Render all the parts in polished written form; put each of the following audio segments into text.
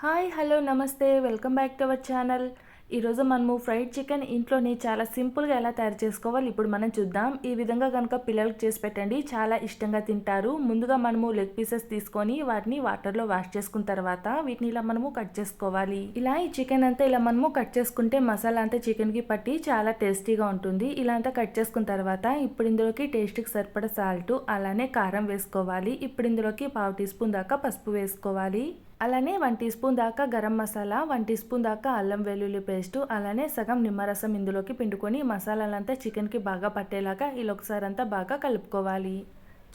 Hi hello నమస్తే welcome back to our channel. ఈరోజు మనము ఫ్రైడ్ చికెన్ ఇంట్లోనే చాలా సింపుల్గా ఎలా తయారు చేసుకోవాలి ఇప్పుడు మనం చూద్దాం. ఈ విధంగా కనుక పిల్లలకు చేసి పెట్టండి, చాలా ఇష్టంగా తింటారు. ముందుగా మనము లెగ్ పీసెస్ తీసుకొని వాటిని వాటర్లో వాష్ చేసుకున్న తర్వాత వీటిని ఇలా మనము కట్ చేసుకోవాలి. ఇలా ఈ చికెన్ అంతా ఇలా మనము కట్ చేసుకుంటే మసాలా అంతా చికెన్కి పట్టి చాలా టేస్టీగా ఉంటుంది. ఇలా అంతా కట్ చేసుకున్న తర్వాత ఇప్పుడు ఇందులోకి టేస్ట్కి సరిపడా సాల్ట్ అలానే కారం వేసుకోవాలి. ఇప్పుడు ఇందులోకి 1/2 టీ స్పూన్ దాకా పసుపు వేసుకోవాలి. అలానే 1 టీ స్పూన్ దాకా గరం మసాలా, 1 టీ స్పూన్ దాకా అల్లం వెల్లుల్లి పేస్టు, అలానే సగం నిమ్మరసం ఇందులోకి పిండుకొని మసాలాలంతా చికెన్కి బాగా పట్టేలాగా ఇలా ఒకసారి అంతా బాగా కలుపుకోవాలి.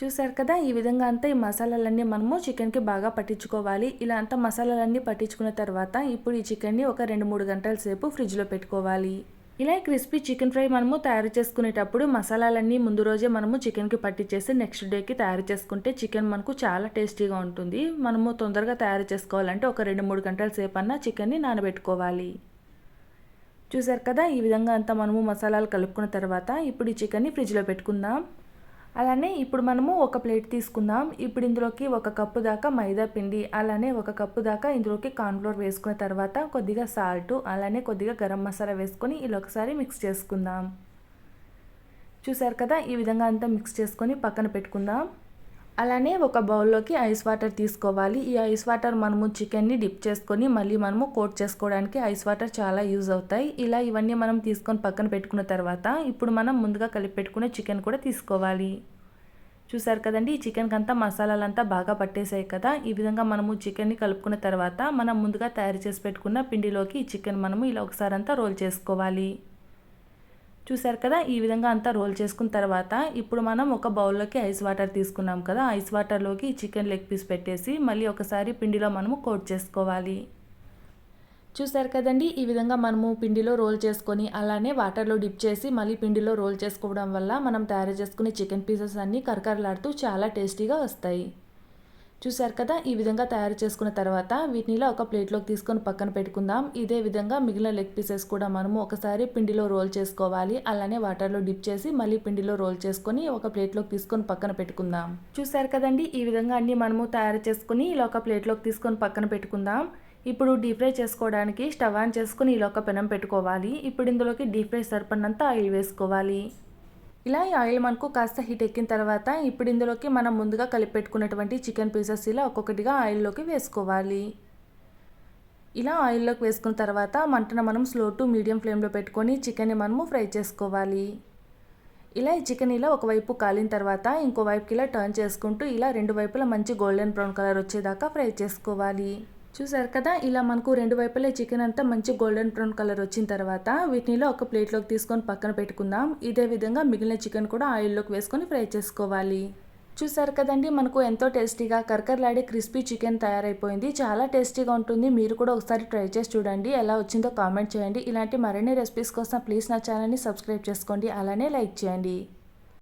చూసారు కదా, ఈ విధంగా అంతా ఈ మసాలాలన్నీ మనము చికెన్కి బాగా పట్టించుకోవాలి. ఇలా అంతా మసాలాలన్నీ పట్టించుకున్న తర్వాత ఇప్పుడు ఈ చికెన్ని ఒక 2-3 గంటల సేపు ఫ్రిడ్జ్లో పెట్టుకోవాలి. ఇలా క్రిస్పీ చికెన్ ఫ్రై మనము తయారు చేసుకునేటప్పుడు మసాలాలన్నీ ముందు రోజే మనము చికెన్కి పట్టించేసి నెక్స్ట్ డేకి తయారు చేసుకుంటే చికెన్ మనకు చాలా టేస్టీగా ఉంటుంది. మనము తొందరగా తయారు చేసుకోవాలంటే ఒక 2-3 గంటల సేపు అన్న చికెన్ని నానబెట్టుకోవాలి. చూసారు కదా, ఈ విధంగా అంతా మనము మసాలాలు కలుపుకున్న తర్వాత ఇప్పుడు ఈ చికెన్ని ఫ్రిడ్జ్లో పెట్టుకుందాం. అలానే ఇప్పుడు మనము ఒక ప్లేట్ తీసుకుందాం. ఇప్పుడు ఇందులోకి 1 కప్పు దాకా మైదా పిండి, అలానే 1 కప్పు దాకా ఇందులోకి కార్న్ఫ్లోర్ వేసుకున్న తర్వాత కొద్దిగా సాల్ట్, అలానే కొద్దిగా గరం మసాలా వేసుకొని ఇలా ఒకసారి మిక్స్ చేసుకుందాం. చూసారు కదా, ఈ విధంగా అంతా మిక్స్ చేసుకొని పక్కన పెట్టుకుందాం. అలానే ఒక బౌల్లోకి ఐస్ వాటర్ తీసుకోవాలి. ఈ ఐస్ వాటర్ మనము చికెన్ని డిప్ చేసుకొని మళ్ళీ మనము కోట్ చేసుకోవడానికి ఐస్ వాటర్ చాలా యూజ్ అవుతాయి. ఇలా ఇవన్నీ మనం తీసుకొని పక్కన పెట్టుకున్న తర్వాత ఇప్పుడు మనం ముందుగా కలిపి పెట్టుకునే చికెన్ కూడా తీసుకోవాలి. చూసారు కదండి, ఈ చికెన్కి అంతా మసాలాలంతా బాగా పట్టేసాయి కదా. ఈ విధంగా మనము చికెన్ని కలుపుకున్న తర్వాత మనం ముందుగా తయారు చేసి పెట్టుకున్న పిండిలోకి ఈ చికెన్ మనము ఇలా ఒకసారి అంతా రోల్ చేసుకోవాలి. చూసారు కదా, ఈ విధంగా అంతా రోల్ చేసుకున్న తర్వాత ఇప్పుడు మనం ఒక బౌల్లోకి ఐస్ వాటర్ తీసుకున్నాం కదా, ఐస్ వాటర్లోకి చికెన్ లెగ్ పీస్ పెట్టేసి మళ్ళీ ఒకసారి పిండిలో మనము కోట్ చేసుకోవాలి. చూసారు కదండి, ఈ విధంగా మనము పిండిలో రోల్ చేసుకొని అలానే వాటర్లో డిప్ చేసి మళ్ళీ పిండిలో రోల్ చేసుకోవడం వల్ల మనం తయారు చేసుకునే చికెన్ పీసెస్ అన్నీ కరకరలాడుతూ చాలా టేస్టీగా వస్తాయి. చూసారు కదా, ఈ విధంగా తయారు చేసుకున్న తర్వాత వీటిని ఒక ప్లేట్లోకి తీసుకొని పక్కన పెట్టుకుందాం. ఇదే విధంగా మిగిలిన లెగ్ పీసెస్ కూడా మనము ఒకసారి పిండిలో రోల్ చేసుకోవాలి. అలానే వాటర్లో డిప్ చేసి మళ్ళీ పిండిలో రోల్ చేసుకొని ఒక ప్లేట్లోకి తీసుకొని పక్కన పెట్టుకుందాం. చూసారు కదండి, ఈ విధంగా అన్ని మనము తయారు చేసుకుని ఇలా ఒక ప్లేట్లోకి తీసుకొని పక్కన పెట్టుకుందాం. ఇప్పుడు డీప్ ఫ్రై చేసుకోవడానికి స్టవ్ ఆన్ చేసుకుని ఇలా ఒక పెనం పెట్టుకోవాలి. ఇప్పుడు ఇందులోకి డీప్ ఫ్రై సరిపడినంత ఆయిల్ వేసుకోవాలి. ఇలా ఈ ఆయిల్ మనకు కాస్త హీట్ ఎక్కిన తర్వాత ఇప్పుడు ఇందులోకి మనం ముందుగా కలిపి పెట్టుకున్నటువంటి చికెన్ పీసెస్ ఇలా ఒక్కొక్కటిగా ఆయిల్లోకి వేసుకోవాలి. ఇలా ఆయిల్లోకి వేసుకున్న తర్వాత మంటను మనం స్లో టు మీడియం ఫ్లేమ్లో పెట్టుకొని చికెన్ని మనము ఫ్రై చేసుకోవాలి. ఇలా ఈ చికెన్ ఇలా ఒకవైపు కాలిన తర్వాత ఇంకో వైపుకి ఇలా టర్న్ చేసుకుంటూ ఇలా 2 వైపులా మంచి గోల్డెన్ బ్రౌన్ కలర్ వచ్చేదాకా ఫ్రై చేసుకోవాలి. చూసారు కదా, ఇలా మనకు 2 వైపులా చికెన్ అంతా మంచి గోల్డెన్ బ్రౌన్ కలర్ వచ్చిన తర్వాత వీటిని ఒక ప్లేట్లోకి తీసుకొని పక్కన పెట్టుకుందాం. ఇదే విధంగా మిగిలిన చికెన్ కూడా ఆయిల్లోకి వేసుకొని ఫ్రై చేసుకోవాలి. చూసారు కదండి, మనకు ఎంతో టేస్టీగా కరకరలాడే క్రిస్పీ చికెన్ తయారైపోయింది. చాలా టేస్టీగా ఉంటుంది. మీరు కూడా ఒకసారి ట్రై చేసి చూడండి. ఎలా వచ్చిందో కామెంట్ చేయండి. ఇలాంటి మరిన్ని రెసిపీస్ కోసం ప్లీజ్ నా ఛానల్ని సబ్స్క్రైబ్ చేసుకోండి, అలానే లైక్ చేయండి.